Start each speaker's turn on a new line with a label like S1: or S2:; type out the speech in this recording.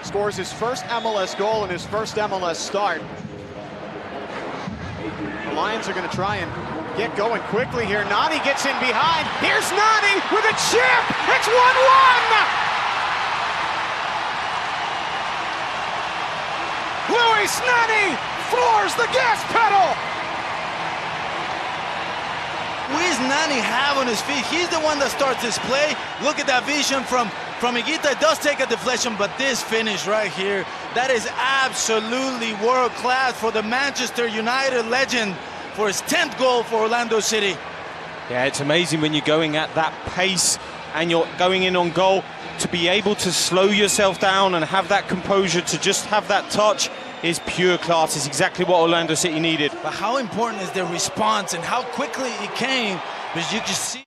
S1: scores his first MLS goal in his first MLS start. The Lions are going to try and get going quickly here. Nani gets in behind. Here's Nani with a chip. It's 1-1. Luis Nani floors the gas pedal.
S2: Luis Nani have on his feet. He's the one that starts this play. Look at that vision from Higuita. It does take a deflection, but this finish right here, that is absolutely world-class for the Manchester United legend for his 10th goal for Orlando City.
S3: Yeah, it's amazing when you're going at that pace and you're going in on goal, to be able to slow yourself down and have that composure, to just have that touch is pure class. It's exactly what Orlando City needed.
S2: But how important is the response and how quickly it came, because you just see